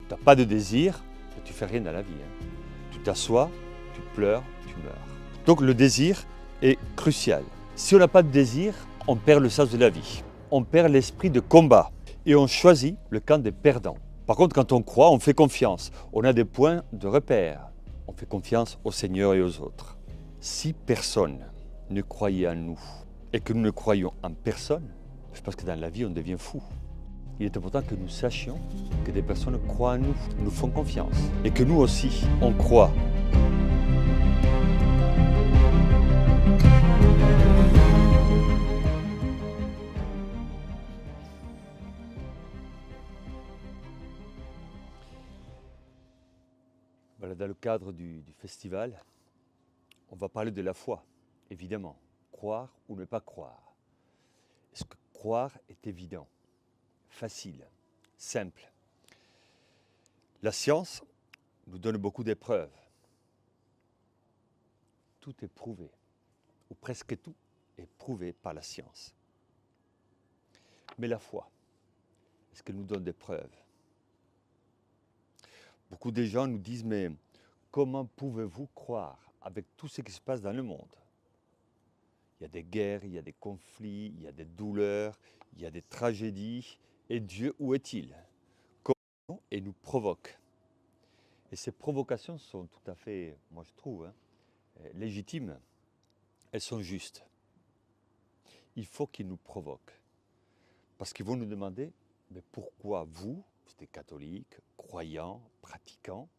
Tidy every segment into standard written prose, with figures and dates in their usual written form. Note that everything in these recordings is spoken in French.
tu n'as pas de désir, tu ne fais rien dans la vie. Tu t'assois, tu pleures, tu meurs. Donc le désir est crucial. Si on n'a pas de désir, on perd le sens de la vie. On perd l'esprit de combat et on choisit le camp des perdants. Par contre, quand on croit, on fait confiance. On a des points de repère. On fait confiance au Seigneur et aux autres. Si personne ne croyait en nous et que nous ne croyons en personne, je pense que dans la vie, on devient fou. Il est important que nous sachions que des personnes croient en nous, nous font confiance et que nous aussi, on croit. Voilà, dans le cadre du festival, on va parler de la foi, évidemment. Croire ou ne pas croire. Est-ce que croire est évident, facile, simple? La science nous donne beaucoup d'épreuves. Tout est prouvé, ou presque tout est prouvé par la science. Mais la foi, est-ce qu'elle nous donne des preuves? Beaucoup de gens nous disent, mais comment pouvez-vous croire avec tout ce qui se passe dans le monde? Il y a des guerres, il y a des conflits, il y a des douleurs, il y a des tragédies. Et Dieu, où est-il? Comment? Et nous provoque. Et ces provocations sont tout à fait, moi je trouve, légitimes. Elles sont justes. Il faut qu'ils nous provoquent. Parce qu'ils vont nous demander, mais pourquoi vous, vous êtes catholiques, croyants, pratiquants,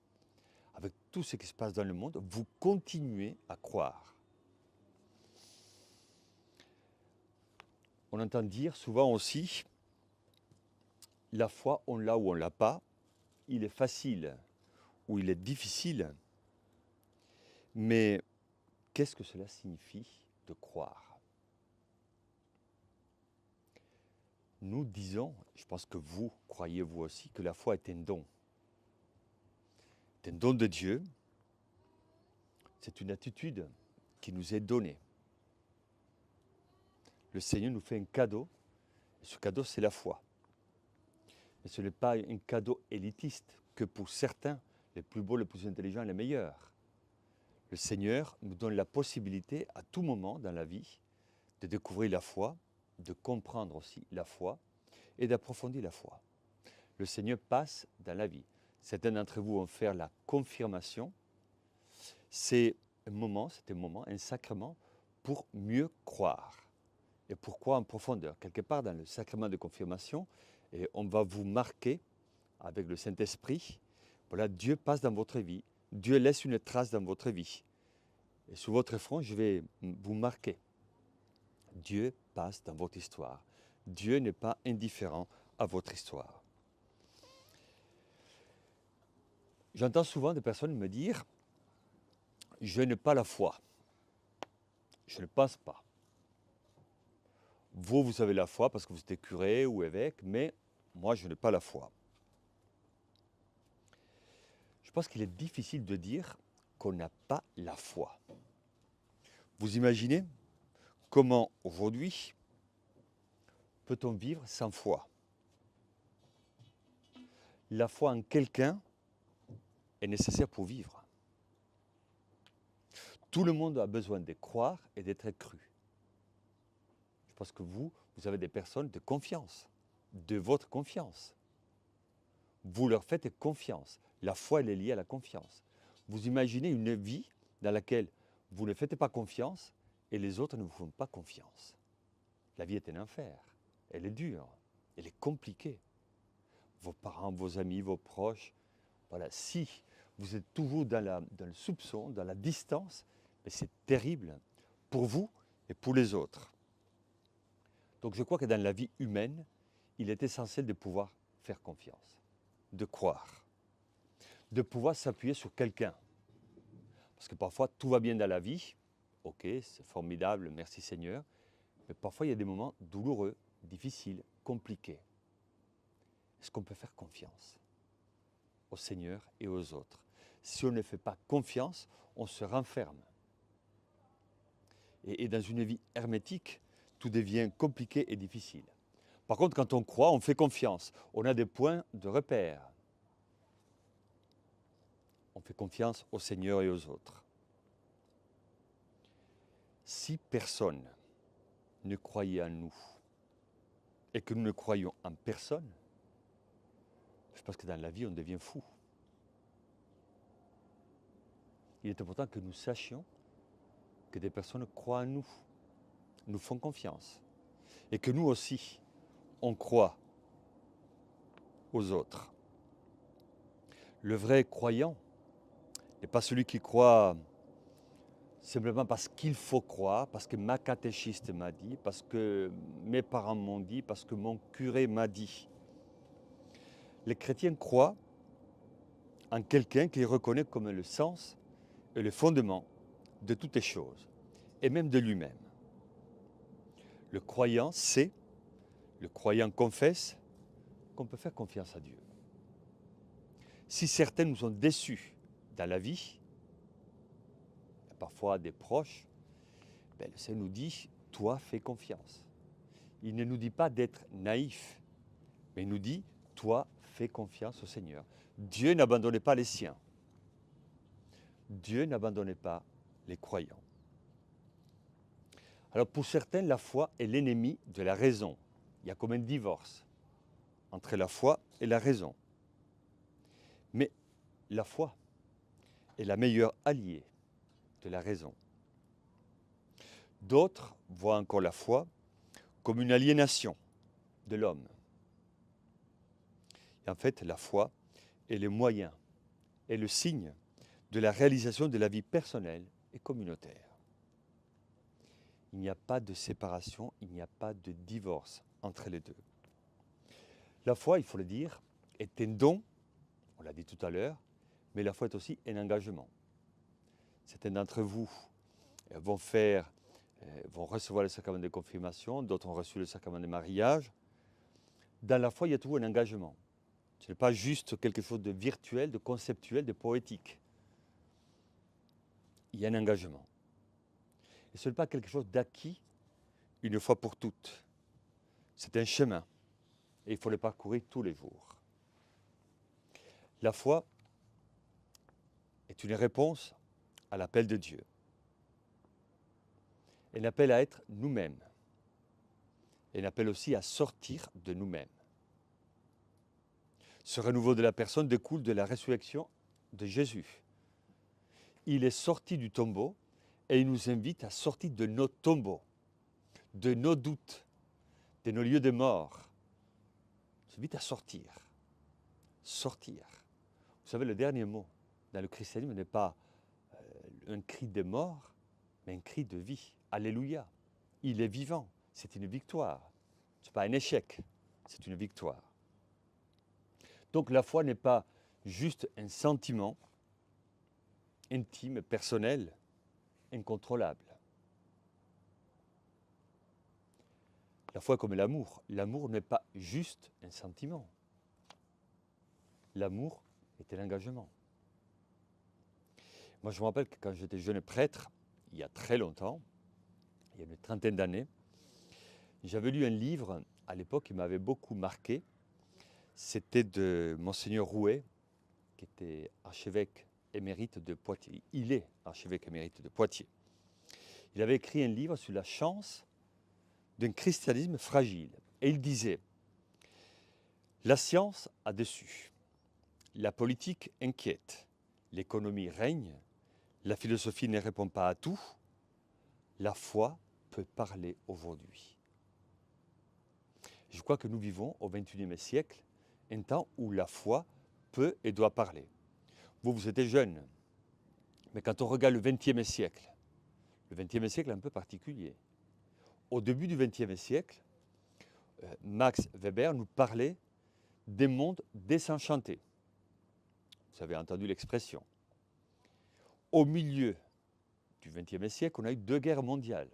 avec tout ce qui se passe dans le monde, vous continuez à croire? On entend dire souvent aussi, la foi, on l'a ou on ne l'a pas, il est facile ou il est difficile, mais qu'est-ce que cela signifie de croire? Nous disons, je pense que vous croyez vous aussi, que la foi est un don. C'est un don de Dieu, c'est une attitude qui nous est donnée. Le Seigneur nous fait un cadeau, et ce cadeau c'est la foi. Mais ce n'est pas un cadeau élitiste que pour certains, les plus beaux, les plus intelligents, les meilleurs. Le Seigneur nous donne la possibilité à tout moment dans la vie de découvrir la foi, de comprendre aussi la foi et d'approfondir la foi. Le Seigneur passe dans la vie. Certains d'entre vous vont faire la confirmation. C'est un moment, un sacrement pour mieux croire. Et pourquoi en profondeur? Quelque part dans le sacrement de confirmation, et on va vous marquer avec le Saint-Esprit. Voilà, Dieu passe dans votre vie. Dieu laisse une trace dans votre vie. Et sur votre front, je vais vous marquer. Dieu passe dans votre histoire. Dieu n'est pas indifférent à votre histoire. J'entends souvent des personnes me dire « Je n'ai pas la foi. Je ne pense pas. » Vous avez la foi parce que vous êtes curé ou évêque, mais moi, je n'ai pas la foi. Je pense qu'il est difficile de dire qu'on n'a pas la foi. Vous imaginez comment aujourd'hui peut-on vivre sans foi? La foi en quelqu'un est nécessaire pour vivre. Tout le monde a besoin de croire et d'être cru. Je pense que vous avez des personnes de confiance, de votre confiance. Vous leur faites confiance. La foi, elle est liée à la confiance. Vous imaginez une vie dans laquelle vous ne faites pas confiance et les autres ne vous font pas confiance. La vie est un enfer. Elle est dure. Elle est compliquée. Vos parents, vos amis, vos proches, voilà, si vous êtes toujours dans le soupçon, dans la distance, c'est terrible pour vous et pour les autres. Donc je crois que dans la vie humaine, il est essentiel de pouvoir faire confiance, de croire, de pouvoir s'appuyer sur quelqu'un. Parce que parfois, tout va bien dans la vie, ok, c'est formidable, merci Seigneur, mais parfois il y a des moments douloureux, difficiles, compliqués. Est-ce qu'on peut faire confiance au Seigneur et aux autres? Si on ne fait pas confiance, on se renferme. Et dans une vie hermétique, tout devient compliqué et difficile. Par contre, quand on croit, on fait confiance. On a des points de repère. on fait confiance au Seigneur et aux autres. Si personne ne croyait en nous et que nous ne croyons en personne, je pense que dans la vie, on devient fou. Il est important que nous sachions que des personnes croient en nous, nous font confiance, et que nous aussi, on croit aux autres. Le vrai croyant n'est pas celui qui croit simplement parce qu'il faut croire, parce que ma catéchiste m'a dit, parce que mes parents m'ont dit, parce que mon curé m'a dit. Les chrétiens croient en quelqu'un qu'ils reconnaissent comme le sens et le fondement de toutes les choses, et même de lui-même. Le croyant sait, le croyant confesse qu'on peut faire confiance à Dieu. Si certains nous ont déçus dans la vie, parfois des proches, le Seigneur nous dit, toi fais confiance. Il ne nous dit pas d'être naïf, mais il nous dit, toi fais confiance au Seigneur. Dieu n'abandonnait pas les siens. Dieu n'abandonnait pas les croyants. Alors pour certains, la foi est l'ennemi de la raison. Il y a comme un divorce entre la foi et la raison. Mais la foi est la meilleure alliée de la raison. D'autres voient encore la foi comme une aliénation de l'homme. Et en fait, la foi est le moyen et le signe de la réalisation de la vie personnelle et communautaire. Il n'y a pas de séparation, il n'y a pas de divorce entre les deux. La foi, il faut le dire, est un don, on l'a dit tout à l'heure, mais la foi est aussi un engagement. Certains d'entre vous vont recevoir le sacrement de confirmation, d'autres ont reçu le sacrement de mariage. Dans la foi, il y a toujours un engagement. Ce n'est pas juste quelque chose de virtuel, de conceptuel, de poétique. Il y a un engagement. Et ce n'est pas quelque chose d'acquis une fois pour toutes. C'est un chemin. Et il faut le parcourir tous les jours. La foi est une réponse à l'appel de Dieu. Elle appelle à être nous-mêmes. Elle appelle aussi à sortir de nous-mêmes. Ce renouveau de la personne découle de la résurrection de Jésus. Il est sorti du tombeau et il nous invite à sortir de nos tombeaux, de nos doutes, de nos lieux de mort. Il nous invite à sortir. Sortir. Vous savez, le dernier mot dans le christianisme n'est pas un cri de mort, mais un cri de vie. Alléluia. Il est vivant. C'est une victoire. Ce n'est pas un échec, c'est une victoire. Donc la foi n'est pas juste un sentiment intime, personnel, incontrôlable. La foi est comme l'amour. L'amour n'est pas juste un sentiment. L'amour est un engagement. Moi, je me rappelle que quand j'étais jeune prêtre, il y a très longtemps, il y a une trentaine d'années, j'avais lu un livre, à l'époque, qui m'avait beaucoup marqué. C'était de Monseigneur Rouet, qui était archevêque émérite de Poitiers. Il est archevêque émérite de Poitiers. Il avait écrit un livre sur la chance d'un christianisme fragile. Et il disait, la science a déçu, la politique inquiète, l'économie règne, la philosophie ne répond pas à tout, la foi peut parler aujourd'hui. Je crois que nous vivons au XXIe siècle, un temps où la foi peut et doit parler. Vous étiez jeune, mais quand on regarde le XXe siècle est un peu particulier. Au début du XXe siècle, Max Weber nous parlait des mondes désenchantés. Vous avez entendu l'expression. Au milieu du XXe siècle, on a eu 2 guerres mondiales.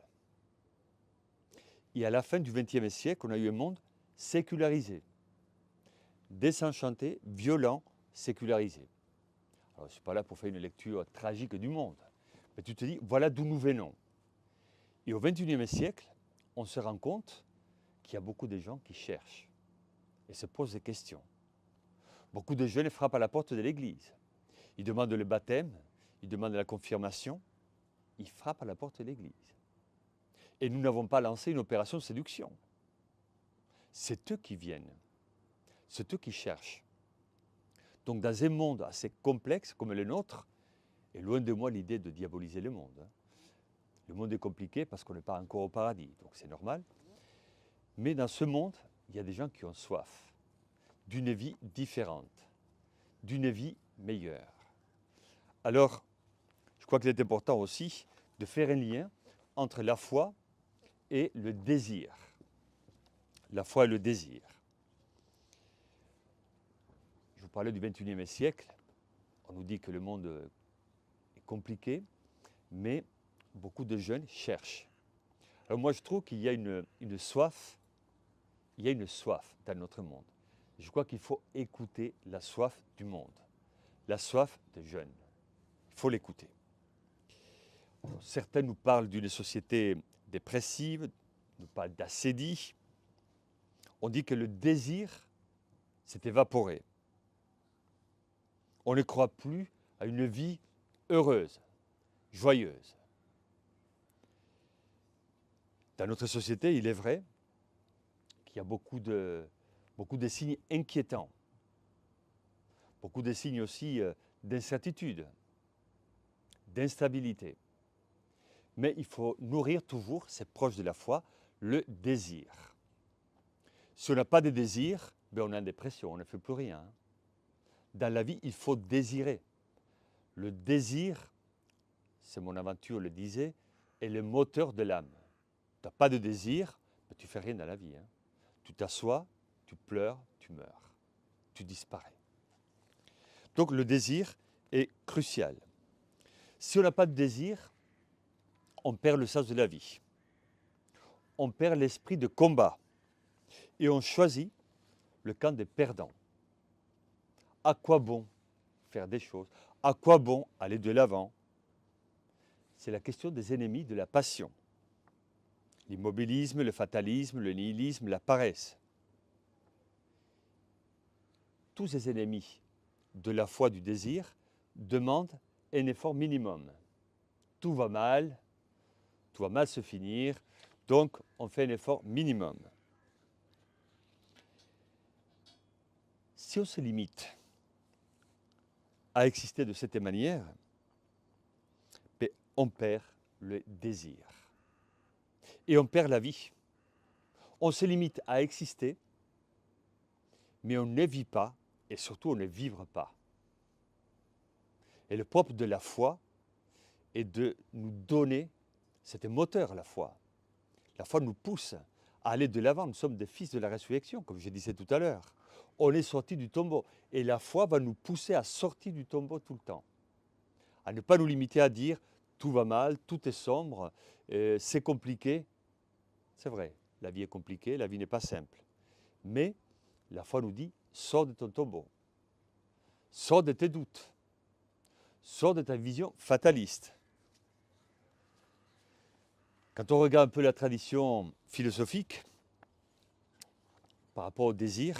Et à la fin du XXe siècle, on a eu un monde sécularisé. Désenchanté, violent, sécularisé. Alors, je ne suis pas là pour faire une lecture tragique du monde. Mais tu te dis, voilà d'où nous venons. Et au XXIe siècle, on se rend compte qu'il y a beaucoup de gens qui cherchent et se posent des questions. Beaucoup de jeunes frappent à la porte de l'église. il demande le baptême, il demande la confirmation, il frappe à la porte de l'Église. Et nous n'avons pas lancé une opération de séduction. C'est eux qui viennent, c'est eux qui cherchent. Donc dans un monde assez complexe comme le nôtre, et loin de moi l'idée de diaboliser le monde. Le monde est compliqué parce qu'on n'est pas encore au paradis, donc c'est normal. Mais dans ce monde, il y a des gens qui ont soif d'une vie différente, d'une vie meilleure. Alors, je crois qu'il est important aussi de faire un lien entre la foi et le désir. La foi et le désir. Je vous parlais du XXIe siècle. On nous dit que le monde est compliqué, mais beaucoup de jeunes cherchent. Alors moi, je trouve qu'il y a une soif, dans notre monde. Je crois qu'il faut écouter la soif du monde, la soif des jeunes. Il faut l'écouter. Certains nous parlent d'une société dépressive, nous parlent d'assédie. On dit que le désir s'est évaporé. On ne croit plus à une vie heureuse, joyeuse. Dans notre société, il est vrai qu'il y a beaucoup de signes inquiétants, beaucoup de signes aussi d'incertitude, d'instabilité. Mais il faut nourrir toujours, c'est proche de la foi, le désir. Si on n'a pas de désir, ben on est en dépression, on ne fait plus rien. Dans la vie, il faut désirer. Le désir, c'est mon aventure le disait, est le moteur de l'âme. Tu n'as pas de désir, ben tu ne fais rien dans la vie. Tu t'assois, tu pleures, tu meurs, tu disparais. Donc le désir est crucial. Si on n'a pas de désir, on perd le sens de la vie. On perd l'esprit de combat. Et on choisit le camp des perdants. À quoi bon faire des choses? À quoi bon aller de l'avant? C'est la question des ennemis de la passion. L'immobilisme, le fatalisme, le nihilisme, la paresse. Tous ces ennemis de la foi du désir demandent un effort minimum. Tout va mal se finir, donc on fait un effort minimum. Si on se limite à exister de cette manière, on perd le désir. Et on perd la vie. On se limite à exister, mais on ne vit pas, et surtout on ne vivra pas. Et le propre de la foi est de nous donner, c'est un moteur la foi. La foi nous pousse à aller de l'avant. Nous sommes des fils de la résurrection, comme je disais tout à l'heure. On est sorti du tombeau. Et la foi va nous pousser à sortir du tombeau tout le temps. À ne pas nous limiter à dire tout va mal, tout est sombre, c'est compliqué. C'est vrai, la vie est compliquée, la vie n'est pas simple. Mais la foi nous dit, sors de ton tombeau. Sors de tes doutes. Sors de ta vision fataliste. Quand on regarde un peu la tradition philosophique, par rapport au désir,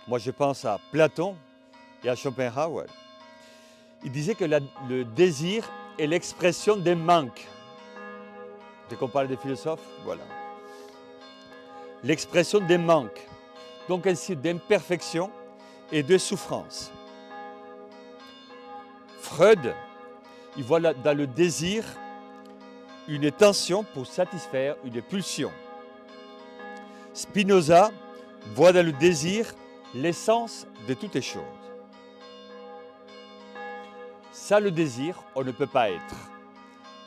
moi je pense à Platon et à Schopenhauer. Il disait que le désir est l'expression des manques. Dès qu'on parle des philosophes, voilà. L'expression des manques, donc ainsi d'imperfection et de souffrance. Freud, il voit dans le désir une tension pour satisfaire une pulsion. Spinoza voit dans le désir l'essence de toutes les choses. Sans le désir, on ne peut pas être.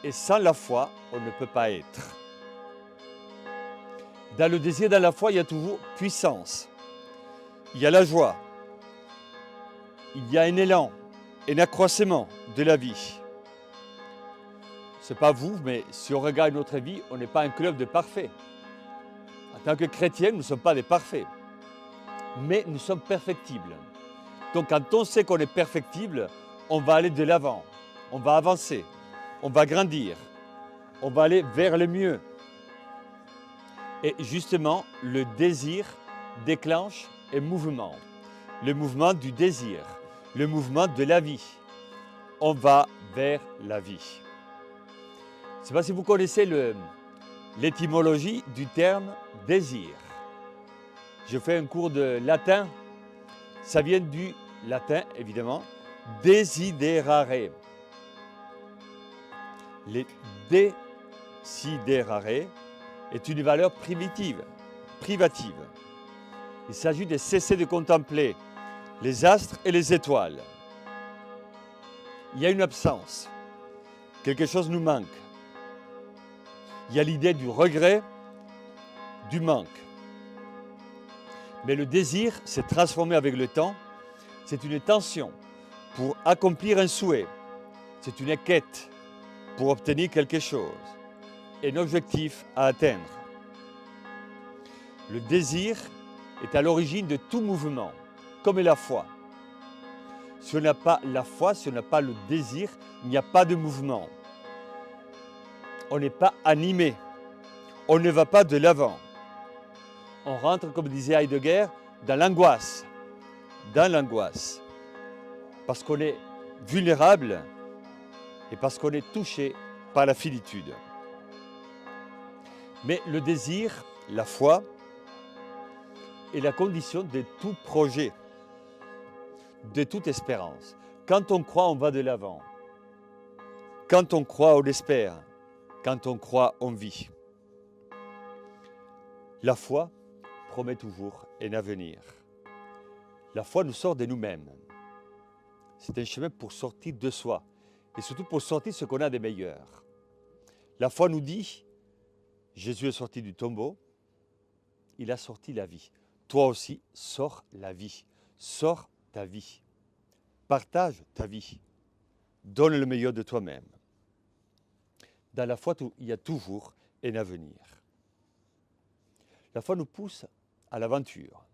Et sans la foi, on ne peut pas être. Dans le désir, dans la foi, il y a toujours puissance. Il y a la joie. Il y a un élan, un accroissement de la vie. Ce n'est pas vous, mais si on regarde notre vie, on n'est pas un club de parfaits. En tant que chrétiens, nous ne sommes pas des parfaits. Mais nous sommes perfectibles. Donc quand on sait qu'on est perfectible, on va aller de l'avant. On va avancer. On va grandir. On va aller vers le mieux. Et justement, le désir déclenche un mouvement. Le mouvement du désir. Le mouvement de la vie. on va vers la vie. Je ne sais pas si vous connaissez l'étymologie du terme désir. Je fais un cours de latin, ça vient du latin évidemment, desiderare. Les desiderare est une valeur privative. Il s'agit de cesser de contempler les astres et les étoiles. Il y a une absence, quelque chose nous manque. Il y a l'idée du regret, du manque. Mais le désir s'est transformé avec le temps. C'est une tension pour accomplir un souhait. C'est une quête pour obtenir quelque chose. Un objectif à atteindre. Le désir est à l'origine de tout mouvement, comme est la foi. Si on n'a pas la foi, si on n'a pas le désir, il n'y a pas de mouvement. On n'est pas animé. On ne va pas de l'avant. On rentre, comme disait Heidegger, dans l'angoisse. Dans l'angoisse. Parce qu'on est vulnérable et parce qu'on est touché par la finitude. Mais le désir, la foi, est la condition de tout projet, de toute espérance. Quand on croit, on va de l'avant. Quand on croit, on espère. Quand on croit, on vit. La foi promet toujours un avenir. La foi nous sort de nous-mêmes. C'est un chemin pour sortir de soi et surtout pour sortir ce qu'on a de meilleur. La foi nous dit, Jésus est sorti du tombeau, il a sorti la vie. Toi aussi, sors la vie, sors ta vie, partage ta vie, donne le meilleur de toi-même. Dans la foi, il y a toujours un avenir. La foi nous pousse à l'aventure,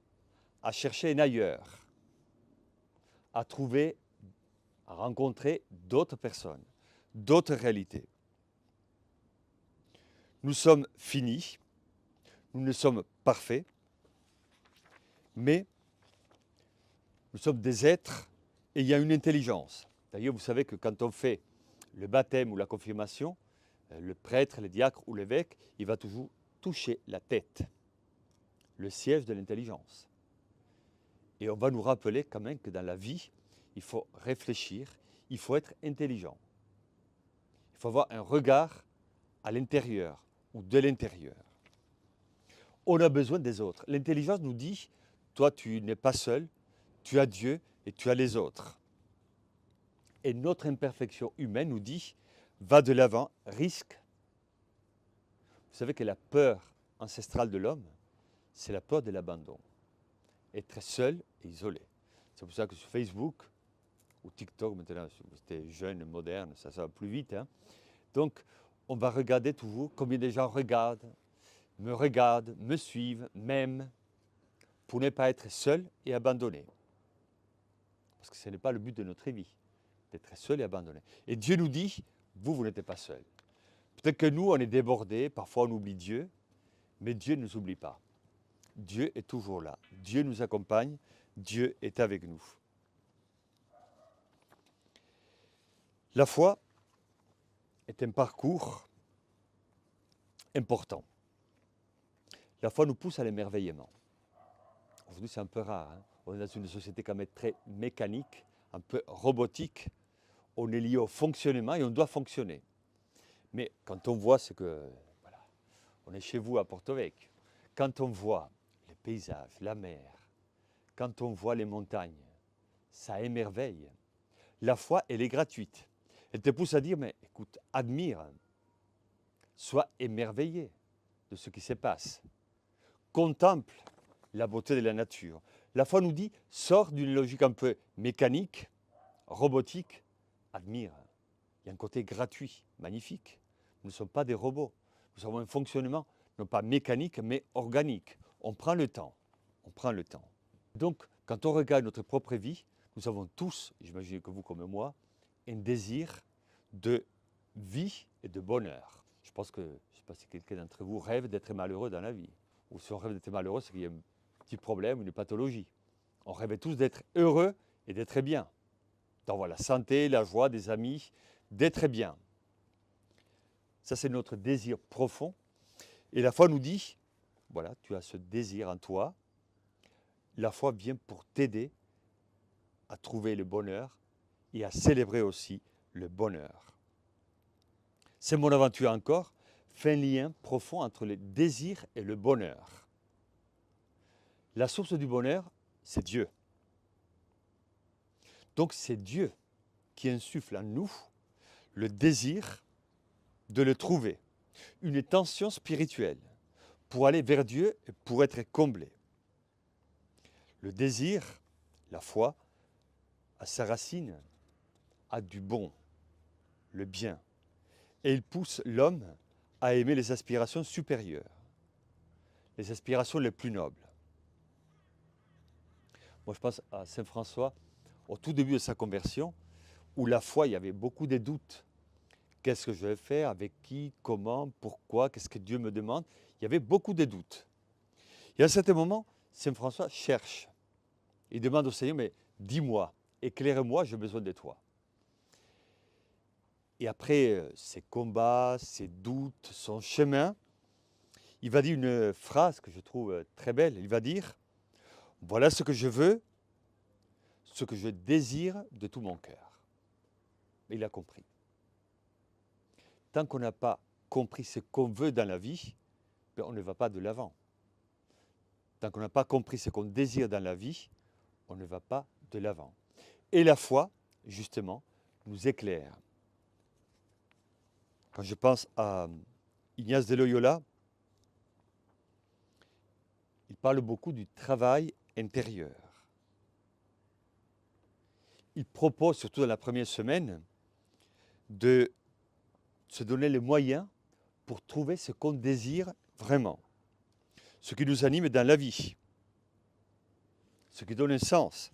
à chercher un ailleurs, à trouver, à rencontrer d'autres personnes, d'autres réalités. Nous sommes finis, nous ne sommes parfaits, mais nous sommes des êtres et il y a une intelligence. D'ailleurs, vous savez que quand on fait le baptême ou la confirmation, le prêtre, le diacre ou l'évêque, il va toujours toucher la tête, le siège de l'intelligence. Et on va nous rappeler quand même que dans la vie, il faut réfléchir, il faut être intelligent. Il faut avoir un regard à l'intérieur ou de l'intérieur. On a besoin des autres. L'intelligence nous dit, toi tu n'es pas seul, tu as Dieu et tu as les autres. Et notre imperfection humaine nous dit, va de l'avant, risque. Vous savez que la peur ancestrale de l'homme, c'est la peur de l'abandon. Être seul et isolé. C'est pour ça que sur Facebook ou TikTok, maintenant, c'était jeune, moderne, ça va plus vite. Hein. Donc, on va regarder toujours combien de gens regardent, me suivent, m'aiment, pour ne pas être seul et abandonné. Parce que ce n'est pas le but de notre vie, d'être seul et abandonné. Et Dieu nous dit, vous n'êtes pas seul. Peut-être que nous, on est débordés, parfois on oublie Dieu, mais Dieu ne nous oublie pas. Dieu est toujours là. Dieu nous accompagne, Dieu est avec nous. La foi est un parcours important. La foi nous pousse à l'émerveillement. Aujourd'hui, c'est un peu rare. Hein. On est dans une société quand même très mécanique, un peu robotique. On est lié au fonctionnement et on doit fonctionner. Mais quand on voit ce que... Voilà, on est chez vous à Porto Vecchio. Quand on voit les paysages, la mer, quand on voit les montagnes, ça émerveille. La foi, elle est gratuite. Elle te pousse à dire, mais écoute, admire, sois émerveillé de ce qui se passe. Contemple la beauté de la nature. La foi nous dit, sors d'une logique un peu mécanique, robotique, admire. Il y a un côté gratuit, magnifique. Nous ne sommes pas des robots. Nous avons un fonctionnement, non pas mécanique, mais organique. On prend le temps. On prend le temps. Donc, quand on regarde notre propre vie, nous avons tous, j'imagine que vous comme moi, un désir de vie et de bonheur. Je pense que, je ne sais pas si quelqu'un d'entre vous rêve d'être malheureux dans la vie. Ou si on rêve d'être malheureux, c'est qu'il y a un petit problème, une pathologie. On rêve tous d'être heureux et d'être bien. d'avoir la santé, la joie, des amis, d'être bien. Ça, c'est notre désir profond. Et la foi nous dit, voilà, tu as ce désir en toi. La foi vient pour t'aider à trouver le bonheur et à célébrer aussi le bonheur. C'est mon aventure encore, fait un lien profond entre le désir et le bonheur. La source du bonheur, c'est Dieu. Donc c'est Dieu qui insuffle en nous le désir de le trouver, une tension spirituelle pour aller vers Dieu et pour être comblé. Le désir, la foi, a sa racine, a du bon, le bien, et il pousse l'homme à aimer les aspirations supérieures, les aspirations les plus nobles. Moi je pense à Saint François, au tout début de sa conversion, où la foi, il y avait beaucoup de doutes. Qu'est-ce que je vais faire, avec qui, comment, pourquoi, qu'est-ce que Dieu me demande? Il y avait beaucoup de doutes. Et à un certain moment, Saint François cherche. Il demande au Seigneur, mais dis-moi, éclaire-moi, j'ai besoin de toi. Et après ses combats, ses doutes, son chemin, il va dire une phrase que je trouve très belle. Il va dire, voilà ce que je veux, ce que je désire de tout mon cœur. Et il a compris. Tant qu'on n'a pas compris ce qu'on veut dans la vie, on ne va pas de l'avant. Tant qu'on n'a pas compris ce qu'on désire dans la vie, on ne va pas de l'avant. Et la foi, justement, nous éclaire. Quand je pense à Ignace de Loyola, il parle beaucoup du travail intérieur. Il propose, surtout dans la première semaine, de se donner les moyens pour trouver ce qu'on désire vraiment, ce qui nous anime dans la vie, ce qui donne un sens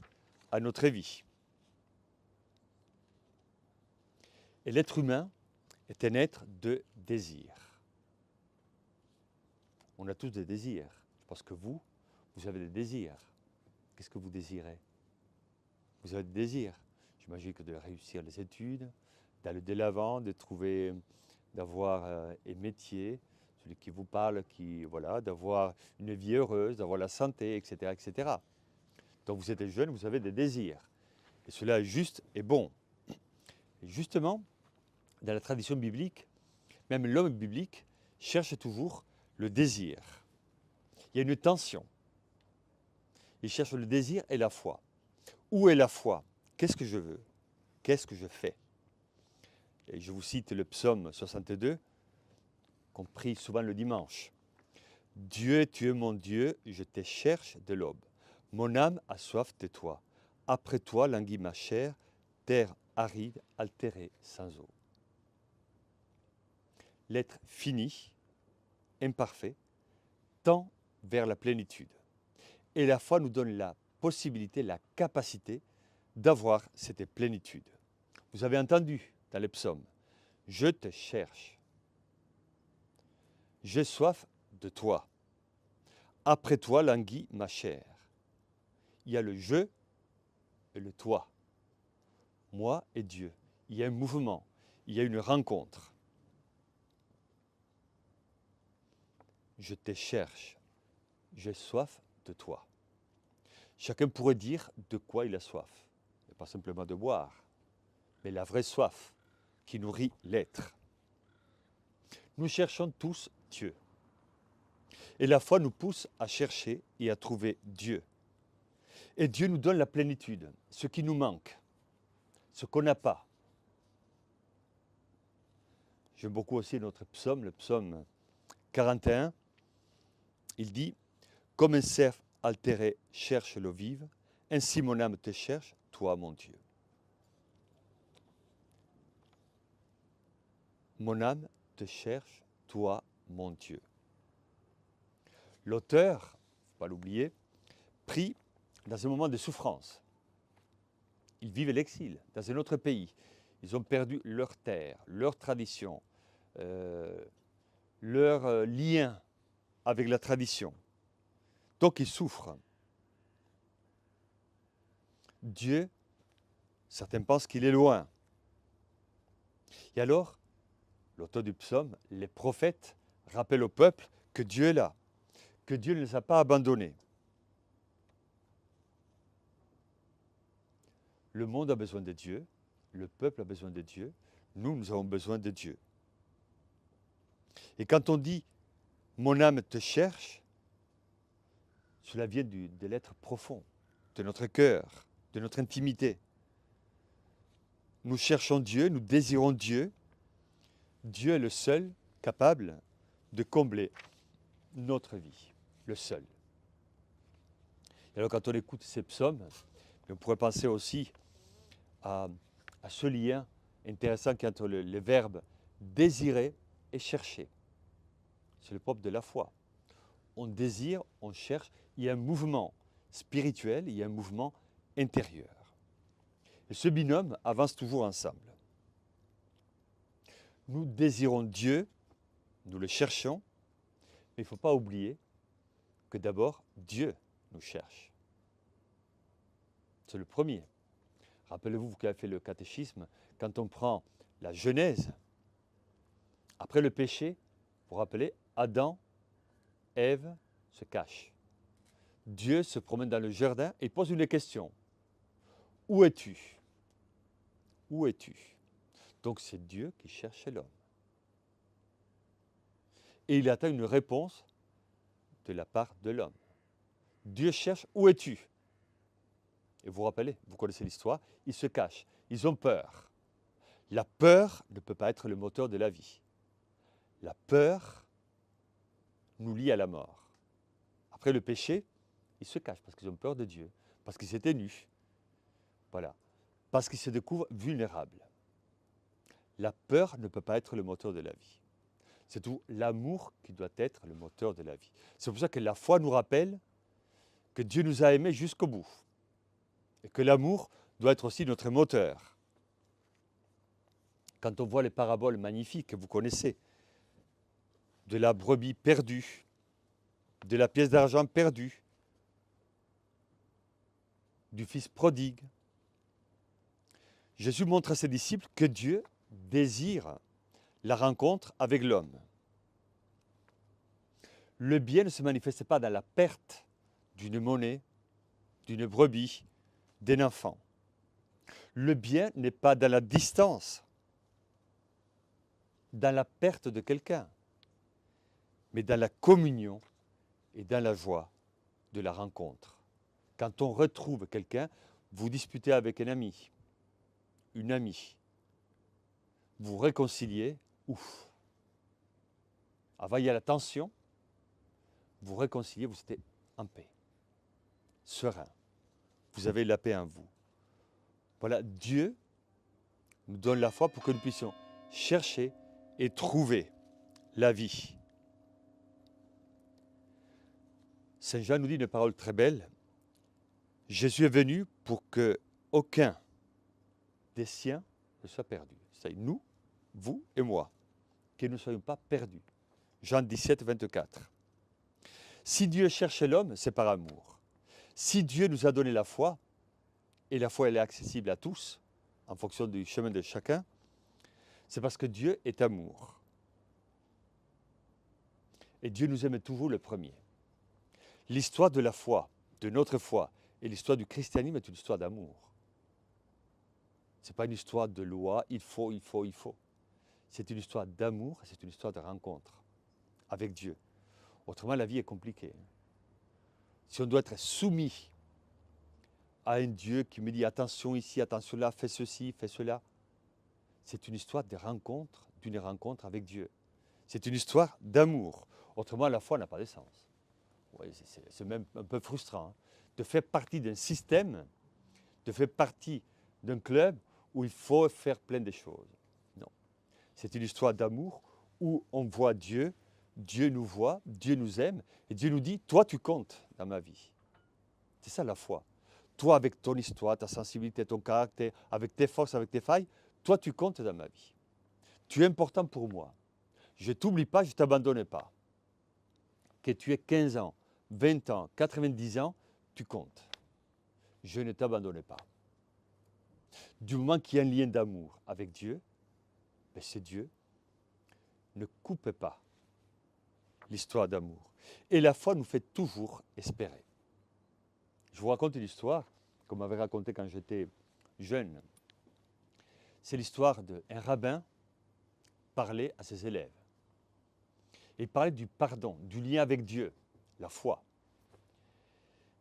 à notre vie. Et l'être humain est un être de désir. On a tous des désirs. Je pense que vous avez des désirs. Qu'est-ce que vous désirez? Vous avez des désirs. J'imagine que de réussir les études, d'aller de l'avant, de trouver, d'avoir un métier, celui qui vous parle, voilà, d'avoir une vie heureuse, d'avoir la santé, etc., etc. Donc vous êtes jeune, vous avez des désirs. Et cela est juste et bon. Et justement, dans la tradition biblique, même l'homme biblique cherche toujours le désir. Il y a une tension. Il cherche le désir et la foi. Où est la foi? Qu'est-ce que je veux? Qu'est-ce que je fais? Et je vous cite le psaume 62, qu'on prie souvent le dimanche. Dieu, tu es mon Dieu, je te cherche de l'aube. Mon âme a soif de toi. Après toi languit ma chair, terre aride, altérée, sans eau. L'être fini, imparfait, tend vers la plénitude. Et la foi nous donne la possibilité, la capacité d'avoir cette plénitude. Vous avez entendu dans les psaumes, je te cherche. J'ai soif de toi. Après toi languit ma chair. Il y a le je et le toi. Moi et Dieu. Il y a un mouvement, il y a une rencontre. Je te cherche. J'ai soif de toi. Chacun pourrait dire de quoi il a soif. Et pas simplement de boire, mais la vraie soif qui nourrit l'être. Nous cherchons tous Dieu. Et la foi nous pousse à chercher et à trouver Dieu. Et Dieu nous donne la plénitude, ce qui nous manque, ce qu'on n'a pas. J'aime beaucoup aussi notre psaume, le psaume 41. Il dit, comme un cerf altéré cherche l'eau vive, ainsi mon âme te cherche, toi mon Dieu. Mon âme te cherche, toi mon Dieu. L'auteur, il ne faut pas l'oublier, prie dans un moment de souffrance. Ils vivent l'exil dans un autre pays. Ils ont perdu leur terre, leur tradition, leur lien avec la tradition. Donc ils souffrent. Dieu Certains pensent qu'il est loin. Et alors, l'auteur du psaume, les prophètes rappellent au peuple que Dieu est là, que Dieu ne les a pas abandonnés. Le monde a besoin de Dieu, le peuple a besoin de Dieu, nous avons besoin de Dieu. Et quand on dit « mon âme te cherche », cela vient de l'être profond, de notre cœur, de notre intimité. Nous cherchons Dieu, nous désirons Dieu. Dieu est le seul capable de combler notre vie, le seul. Et alors quand on écoute ces psaumes, on pourrait penser aussi à ce lien intéressant qui est entre le verbe désirer et chercher. C'est le propre de la foi. On désire, on cherche, il y a un mouvement spirituel, il y a un mouvement intérieur. Et ce binôme avance toujours ensemble. Nous désirons Dieu, nous le cherchons, mais il ne faut pas oublier que d'abord, Dieu nous cherche. C'est le premier. Rappelez-vous, vous qui avez fait le catéchisme, quand on prend la Genèse, après le péché, vous vous rappelez, Adam, Ève se cachent. Dieu se promène dans le jardin et pose une question. Où es-tu? Où es-tu? Donc c'est Dieu qui cherche l'homme. Et il attend une réponse de la part de l'homme. Dieu cherche, où es-tu? Et vous vous rappelez, vous connaissez l'histoire, ils se cachent, ils ont peur. La peur ne peut pas être le moteur de la vie. La peur nous lie à la mort. Après le péché, ils se cachent parce qu'ils ont peur de Dieu, parce qu'ils s'étaient nus. Voilà. Parce qu'ils se découvrent vulnérables. La peur ne peut pas être le moteur de la vie. C'est tout l'amour qui doit être le moteur de la vie. C'est pour ça que la foi nous rappelle que Dieu nous a aimés jusqu'au bout. Et que l'amour doit être aussi notre moteur. Quand on voit les paraboles magnifiques que vous connaissez, de la brebis perdue, de la pièce d'argent perdue, du fils prodigue, Jésus montre à ses disciples que Dieu désire la rencontre avec l'homme. Le bien ne se manifeste pas dans la perte d'une monnaie, d'une brebis, d'un enfant. Le bien n'est pas dans la distance, dans la perte de quelqu'un, mais dans la communion et dans la joie de la rencontre. Quand on retrouve quelqu'un, vous disputez avec un ami, une amie, vous réconciliez, ouf. Avant, il y a la tension, vous réconciliez, vous êtes en paix, serein. Vous avez la paix en vous. Voilà, Dieu nous donne la foi pour que nous puissions chercher et trouver la vie. Saint Jean nous dit une parole très belle. Jésus est venu pour que aucun des siens ne soit perdu. C'est nous, vous et moi, que nous ne soyons pas perdus. Jean 17, 24. Si Dieu cherche l'homme, c'est par amour. Si Dieu nous a donné la foi, et la foi elle est accessible à tous, en fonction du chemin de chacun, c'est parce que Dieu est amour. Et Dieu nous aime toujours le premier. L'histoire de la foi, de notre foi, et l'histoire du christianisme est une histoire d'amour. Ce n'est pas une histoire de loi, il faut. C'est une histoire d'amour, c'est une histoire de rencontre avec Dieu. Autrement, la vie est compliquée. Si on doit être soumis à un Dieu qui me dit attention ici, attention là, fais ceci, fais cela, c'est une histoire de rencontre, d'une rencontre avec Dieu. C'est une histoire d'amour. Autrement, la foi n'a pas de sens. Ouais, c'est même un peu frustrant hein, de faire partie d'un système, de faire partie d'un club où il faut faire plein de choses. Non. C'est une histoire d'amour où on voit Dieu, Dieu nous voit, Dieu nous aime, et Dieu nous dit, toi tu comptes dans ma vie. C'est ça la foi. Toi avec ton histoire, ta sensibilité, ton caractère, avec tes forces, avec tes failles, toi tu comptes dans ma vie. Tu es important pour moi. Je ne t'oublie pas, je ne t'abandonne pas. Que tu aies 15 ans, 20 ans, 90 ans, tu comptes. Je ne t'abandonne pas. Du moment qu'il y a un lien d'amour avec Dieu, ben c'est Dieu. Ne coupez pas l'histoire d'amour. Et la foi nous fait toujours espérer. Je vous raconte une histoire qu'on m'avait racontée quand j'étais jeune. C'est l'histoire d'un rabbin parlait à ses élèves. Il parlait du pardon, du lien avec Dieu, la foi.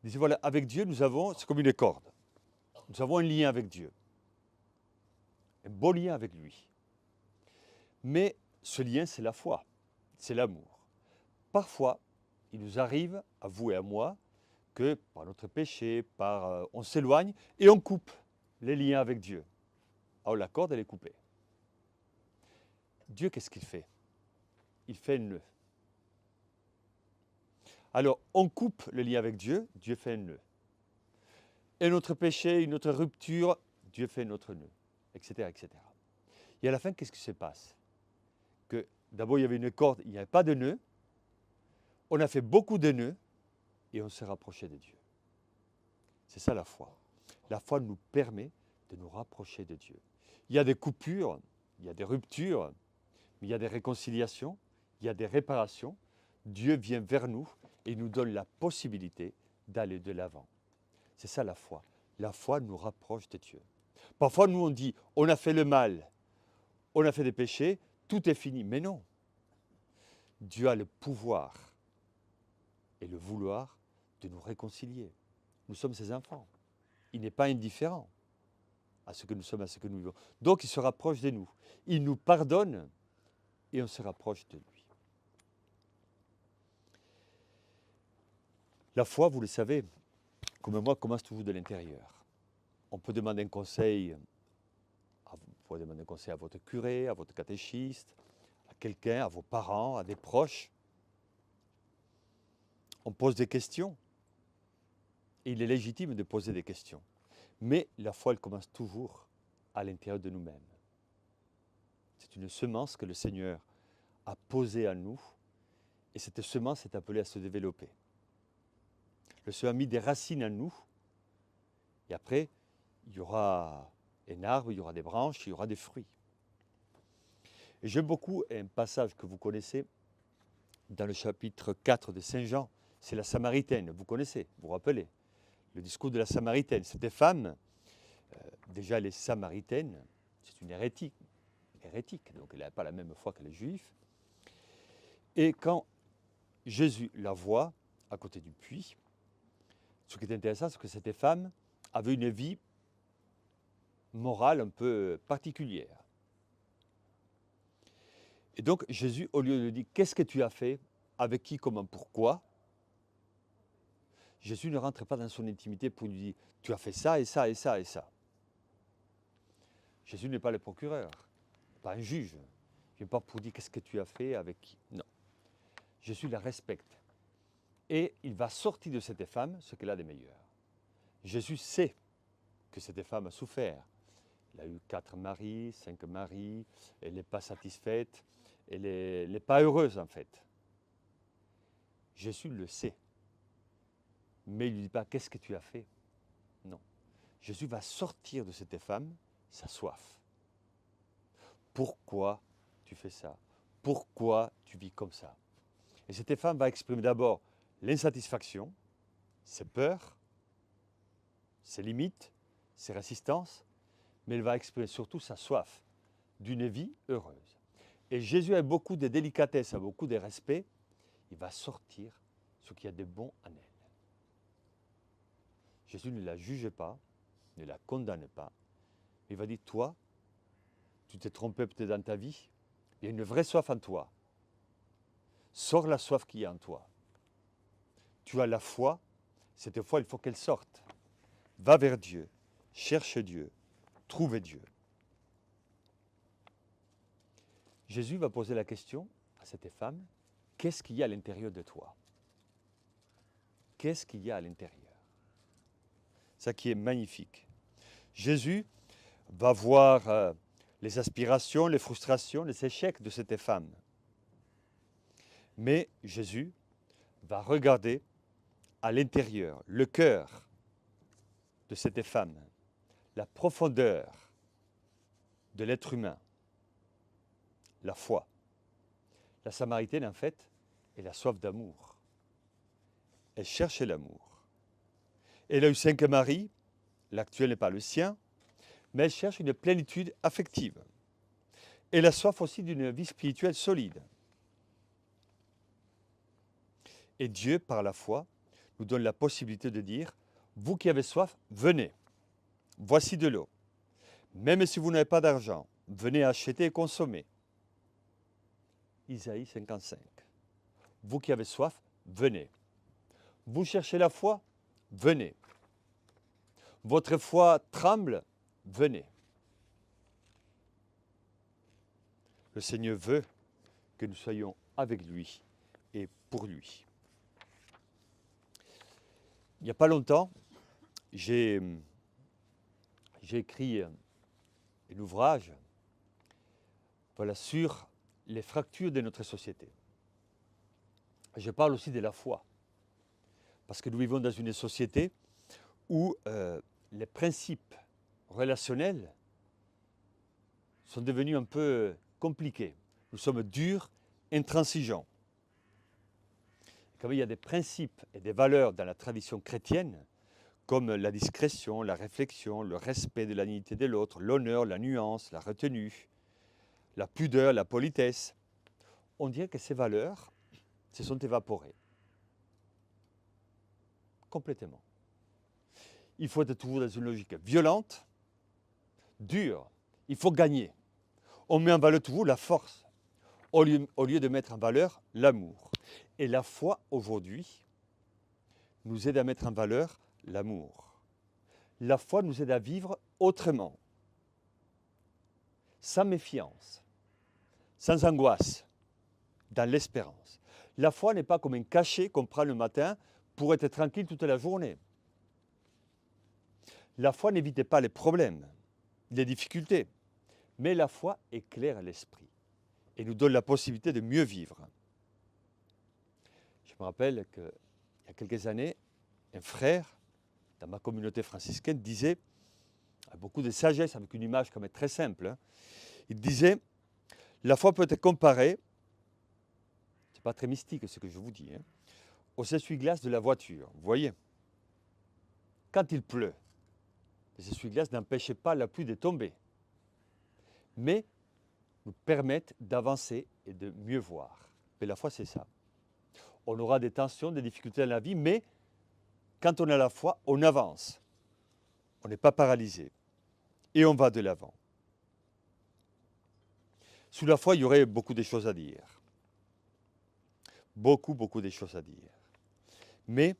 Il disait, voilà, avec Dieu, c'est comme une corde. Nous avons un lien avec Dieu. Un beau lien avec lui. Mais ce lien, c'est la foi, c'est l'amour. Parfois, il nous arrive, à vous et à moi, que par notre péché, on s'éloigne et on coupe les liens avec Dieu. Alors la corde, elle est coupée. Dieu, qu'est-ce qu'il fait? Il fait un nœud. Alors, on coupe le lien avec Dieu, Dieu fait un nœud. Et notre péché, une autre rupture, Dieu fait un autre nœud, etc., etc. Et à la fin, qu'est-ce qui se passe? Que d'abord, il y avait une corde, il n'y avait pas de nœud. On a fait beaucoup de nœuds et on s'est rapproché de Dieu. C'est ça la foi. La foi nous permet de nous rapprocher de Dieu. Il y a des coupures, il y a des ruptures, mais il y a des réconciliations, il y a des réparations. Dieu vient vers nous et nous donne la possibilité d'aller de l'avant. C'est ça la foi. La foi nous rapproche de Dieu. Parfois, nous, on dit, on a fait le mal, on a fait des péchés, tout est fini. Mais non. Dieu a le pouvoir et le vouloir de nous réconcilier. Nous sommes ses enfants. Il n'est pas indifférent à ce que nous sommes, à ce que nous vivons. Donc, il se rapproche de nous. Il nous pardonne et on se rapproche de lui. La foi, vous le savez, comme moi, commence toujours de l'intérieur. On peut demander un conseil, vous pouvez demander un conseil à votre curé, à votre catéchiste, à quelqu'un, à vos parents, à des proches. On pose des questions. Et il est légitime de poser des questions. Mais la foi, elle commence toujours à l'intérieur de nous-mêmes. C'est une semence que le Seigneur a posée à nous. Et cette semence est appelée à se développer. Le Seigneur a mis des racines en nous. Et après, il y aura un arbre, il y aura des branches, il y aura des fruits. Et j'aime beaucoup un passage que vous connaissez dans le chapitre 4 de Saint Jean. C'est la Samaritaine, vous connaissez, vous vous rappelez. Le discours de la Samaritaine. Cette femme, déjà elle est samaritaine, c'est une hérétique, donc elle n'a pas la même foi que les Juifs. Et quand Jésus la voit à côté du puits, ce qui est intéressant, c'est que cette femme avait une vie morale un peu particulière. Et donc Jésus, au lieu de lui dire « Qu'est-ce que tu as fait? Avec qui? Comment? Pourquoi ?» Jésus ne rentre pas dans son intimité pour lui dire « Tu as fait ça et ça et ça et ça. » Jésus n'est pas le procureur, pas un juge. Il ne vient pas pour dire « Qu'est-ce que tu as fait? Avec qui ?» Non. Jésus la respecte. Et il va sortir de cette femme ce qu'elle a de meilleur. Jésus sait que cette femme a souffert. Elle a eu 4 maris, 5 maris, elle n'est pas satisfaite, elle n'est pas heureuse en fait. Jésus le sait. Mais il ne lui dit pas, qu'est-ce que tu as fait? Non. Jésus va sortir de cette femme sa soif. Pourquoi tu fais ça? Pourquoi tu vis comme ça? Et cette femme va exprimer d'abord l'insatisfaction, ses peurs, ses limites, ses résistances, mais elle va exprimer surtout sa soif d'une vie heureuse. Et Jésus a beaucoup de délicatesse, a beaucoup de respect, il va sortir ce qu'il y a de bon en elle. Jésus ne la juge pas, ne la condamne pas. Il va dire, toi, tu t'es trompé peut-être dans ta vie, il y a une vraie soif en toi. Sors la soif qu'il y a en toi. Tu as la foi, cette foi, il faut qu'elle sorte. Va vers Dieu, cherche Dieu, trouve Dieu. Jésus va poser la question à cette femme, qu'est-ce qu'il y a à l'intérieur de toi? Qu'est-ce qu'il y a à l'intérieur? Ça qui est magnifique. Jésus va voir les aspirations, les frustrations, les échecs de cette femme. Mais Jésus va regarder à l'intérieur, le cœur de cette femme, la profondeur de l'être humain, la foi. La Samaritaine, en fait, elle a soif d'amour. Elle cherchait l'amour. Elle a eu 5 maris, l'actuel n'est pas le sien, mais elle cherche une plénitude affective. Elle a soif aussi d'une vie spirituelle solide. Et Dieu, par la foi, nous donne la possibilité de dire, vous qui avez soif, venez, voici de l'eau. Même si vous n'avez pas d'argent, venez acheter et consommer. Isaïe 55. Vous qui avez soif, venez. Vous cherchez la foi, venez. Votre foi tremble, venez. Le Seigneur veut que nous soyons avec lui et pour lui. Il n'y a pas longtemps, j'ai écrit un ouvrage sur les fractures de notre société. Je parle aussi de la foi, parce que nous vivons dans une société où les principes relationnels sont devenus un peu compliqués. Nous sommes durs, intransigeants. Comme il y a des principes et des valeurs dans la tradition chrétienne, comme la discrétion, la réflexion, le respect de la dignité de l'autre, l'honneur, la nuance, la retenue, la pudeur, la politesse, on dirait que ces valeurs se sont évaporées. Complètement. Il faut être toujours dans une logique violente, dure. Il faut gagner. On met en valeur toujours la force, au lieu de mettre en valeur l'amour. Et la foi, aujourd'hui, nous aide à mettre en valeur l'amour. La foi nous aide à vivre autrement, sans méfiance, sans angoisse, dans l'espérance. La foi n'est pas comme un cachet qu'on prend le matin pour être tranquille toute la journée. La foi n'évite pas les problèmes, les difficultés, mais la foi éclaire l'esprit et nous donne la possibilité de mieux vivre. Je me rappelle qu'il y a quelques années, un frère dans ma communauté franciscaine disait, avec beaucoup de sagesse, avec une image quand même très simple, il disait, la foi peut être comparée, c'est pas très mystique ce que je vous dis, aux essuie-glaces de la voiture. Vous voyez, quand il pleut, les essuie-glaces n'empêchent pas la pluie de tomber, mais nous permettent d'avancer et de mieux voir. Mais la foi, c'est ça. On aura des tensions, des difficultés dans la vie, mais quand on a la foi, on avance. On n'est pas paralysé. Et on va de l'avant. Sous la foi, il y aurait beaucoup de choses à dire. Beaucoup de choses à dire. Mais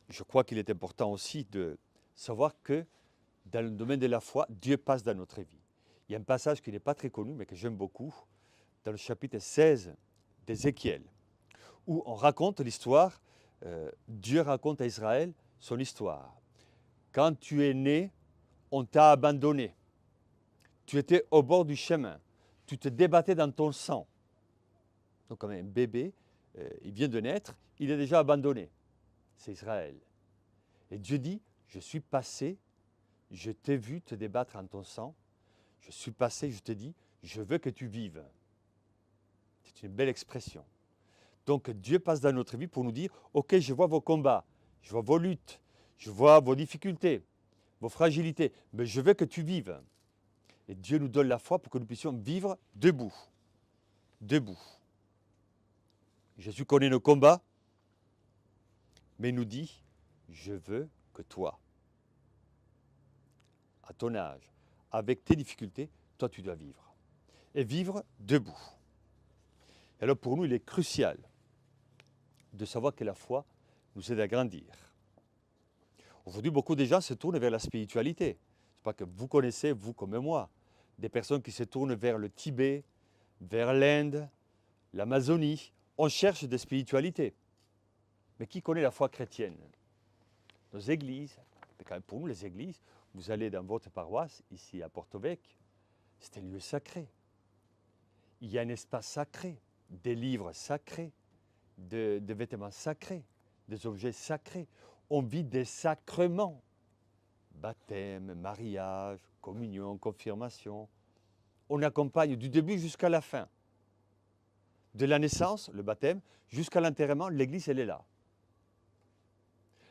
je crois qu'il est important aussi de savoir que dans le domaine de la foi, Dieu passe dans notre vie. Il y a un passage qui n'est pas très connu, mais que j'aime beaucoup, dans le chapitre 16 d'Ézéchiel, où on raconte l'histoire, Dieu raconte à Israël son histoire. Quand tu es né, on t'a abandonné. Tu étais au bord du chemin. Tu te débattais dans ton sang. Donc comme un bébé, il vient de naître, il est déjà abandonné. C'est Israël. Et Dieu dit, je suis passé, je t'ai vu te débattre en ton sang, je suis passé, je te dis, je veux que tu vives. C'est une belle expression. Donc Dieu passe dans notre vie pour nous dire, ok, je vois vos combats, je vois vos luttes, je vois vos difficultés, vos fragilités, mais je veux que tu vives. Et Dieu nous donne la foi pour que nous puissions vivre debout. Debout. Jésus connaît nos combats, mais il nous dit, je veux que toi, à ton âge, avec tes difficultés, toi tu dois vivre. Et vivre debout. Et alors pour nous, il est crucial de savoir que la foi nous aide à grandir. Aujourd'hui, beaucoup de gens se tournent vers la spiritualité. C'est pas que vous connaissez, vous comme moi, des personnes qui se tournent vers le Tibet, vers l'Inde, l'Amazonie. On cherche des spiritualités. Mais qui connaît la foi chrétienne? Nos églises. Mais quand même pour nous, les églises, vous allez dans votre paroisse, ici à Porto Vecchio, c'est un lieu sacré. Il y a un espace sacré, des livres sacrés, des vêtements sacrés, des objets sacrés. On vit des sacrements. Baptême, mariage, communion, confirmation. On accompagne du début jusqu'à la fin. De la naissance, le baptême, jusqu'à l'enterrement, l'Église, elle est là.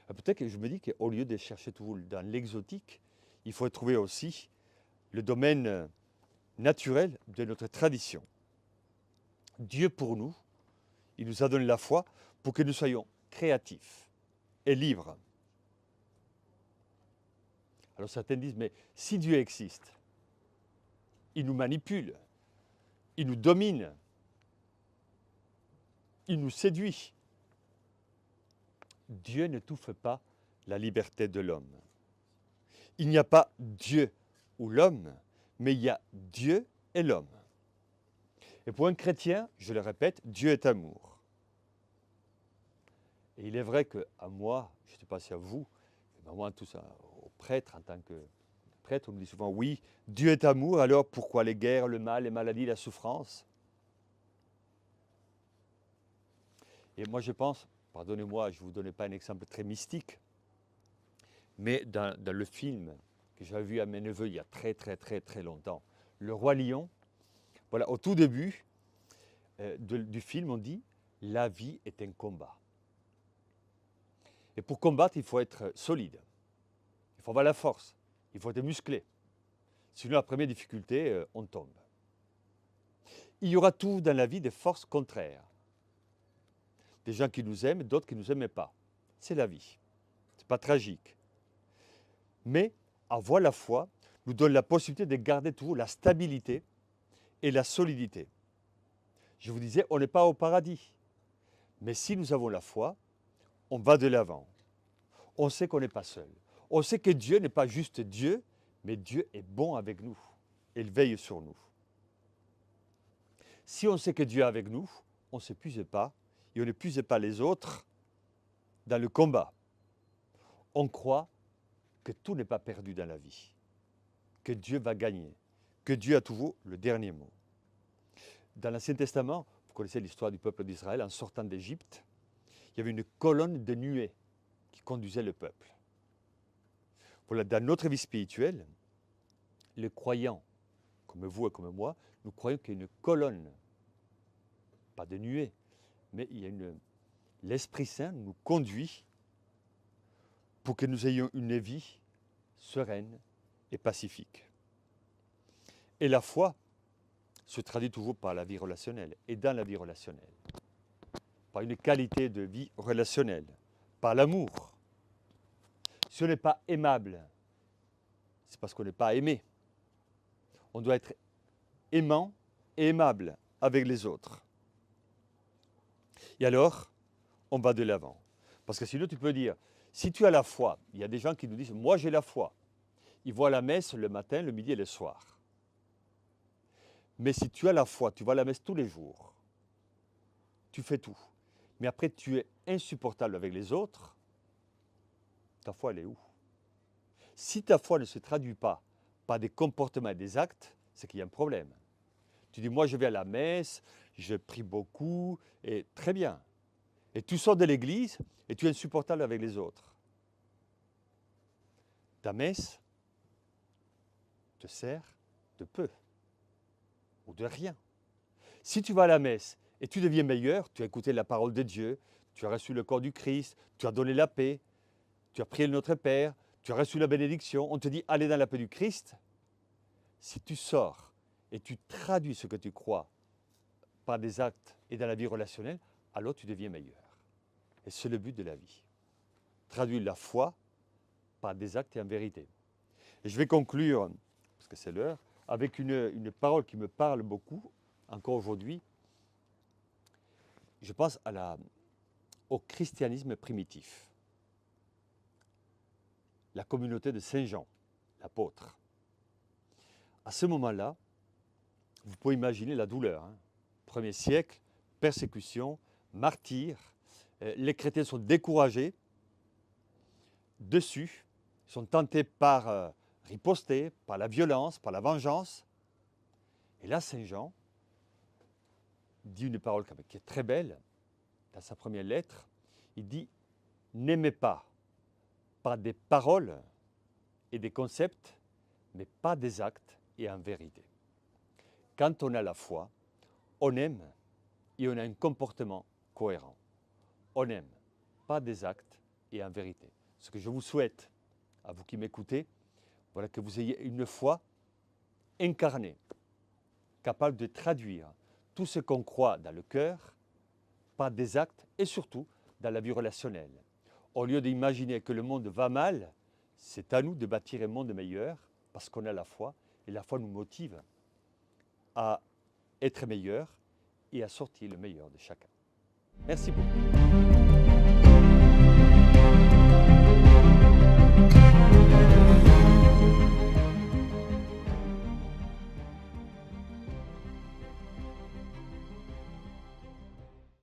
Peut-être que je me dis qu'au lieu de chercher toujours dans l'exotique, il faut trouver aussi le domaine naturel de notre tradition. Dieu pour nous, il nous a donné la foi pour que nous soyons créatifs et libres. Alors certains disent, mais si Dieu existe, il nous manipule, il nous domine, il nous séduit. Dieu n'étouffe pas la liberté de l'homme. Il n'y a pas Dieu ou l'homme, mais il y a Dieu et l'homme. Et pour un chrétien, je le répète, Dieu est amour. Et il est vrai qu'à moi, je ne sais pas si à vous, mais moi, tout ça, aux prêtres, en tant que prêtre, on me dit souvent, oui, Dieu est amour, alors pourquoi les guerres, le mal, les maladies, la souffrance? Et moi, je pense, pardonnez-moi, je ne vous donne pas un exemple très mystique, mais dans le film que j'avais vu à mes neveux il y a très longtemps, Le Roi Lion, voilà, au tout début du film, on dit « La vie est un combat ». Et pour combattre, il faut être solide, il faut avoir la force, il faut être musclé. Sinon, la première difficulté, on tombe. Il y aura tout dans la vie des forces contraires. Des gens qui nous aiment, d'autres qui ne nous aiment pas. C'est la vie. Ce n'est pas tragique. Mais avoir la foi nous donne la possibilité de garder toujours la stabilité et la solidité. Je vous disais, on n'est pas au paradis. Mais si nous avons la foi, on va de l'avant. On sait qu'on n'est pas seul. On sait que Dieu n'est pas juste Dieu, mais Dieu est bon avec nous. Il veille sur nous. Si on sait que Dieu est avec nous, on ne s'épuise pas et on n'épuise pas les autres dans le combat. On croit que tout n'est pas perdu dans la vie, que Dieu va gagner, que Dieu a toujours le dernier mot. Dans l'Ancien Testament, vous connaissez l'histoire du peuple d'Israël, en sortant d'Égypte, il y avait une colonne de nuée qui conduisait le peuple. Voilà, dans notre vie spirituelle, les croyants, comme vous et comme moi, nous croyons qu'il y a une colonne, pas de nuée, mais il y a l'Esprit Saint nous conduit pour que nous ayons une vie sereine et pacifique. Et la foi se traduit toujours par la vie relationnelle, et dans la vie relationnelle, par une qualité de vie relationnelle, par l'amour. Si on n'est pas aimable, c'est parce qu'on n'est pas aimé. On doit être aimant et aimable avec les autres. Et alors, on va de l'avant. Parce que sinon, tu peux dire, si tu as la foi, il y a des gens qui nous disent, moi j'ai la foi. Ils vont à la messe le matin, le midi et le soir. Mais si tu as la foi, tu vas à la messe tous les jours. Tu fais tout. Mais après, tu es insupportable avec les autres. Ta foi, elle est où? Si ta foi ne se traduit pas par des comportements et des actes, c'est qu'il y a un problème. Tu dis, moi je vais à la messe, je prie beaucoup, et très bien. Et tu sors de l'église et tu es insupportable avec les autres. Ta messe te sert de peu ou de rien. Si tu vas à la messe et tu deviens meilleur, tu as écouté la parole de Dieu, tu as reçu le corps du Christ, tu as donné la paix, tu as prié le Notre Père, tu as reçu la bénédiction, on te dit allez dans la paix du Christ. Si tu sors et tu traduis ce que tu crois par des actes et dans la vie relationnelle, alors tu deviens meilleur. Et c'est le but de la vie. Traduire la foi par des actes et en vérité. Et je vais conclure, parce que c'est l'heure, avec une parole qui me parle beaucoup, encore aujourd'hui. Je pense au christianisme primitif. La communauté de Saint Jean, l'apôtre. À ce moment-là, vous pouvez imaginer la douleur. Premier siècle, persécution, martyrs, les chrétiens sont découragés, dessus, sont tentés par riposter, par la violence, par la vengeance. Et là, Saint Jean dit une parole qui est très belle, dans sa première lettre. Il dit « N'aimez pas par des paroles et des concepts, mais pas des actes et en vérité. Quand on a la foi, on aime et on a un comportement cohérent. On aime, pas des actes et en vérité. Ce que je vous souhaite, à vous qui m'écoutez, voilà que vous ayez une foi incarnée, capable de traduire tout ce qu'on croit dans le cœur, pas des actes et surtout dans la vie relationnelle. Au lieu d'imaginer que le monde va mal, c'est à nous de bâtir un monde meilleur parce qu'on a la foi et la foi nous motive à être meilleur et à sortir le meilleur de chacun. Merci beaucoup.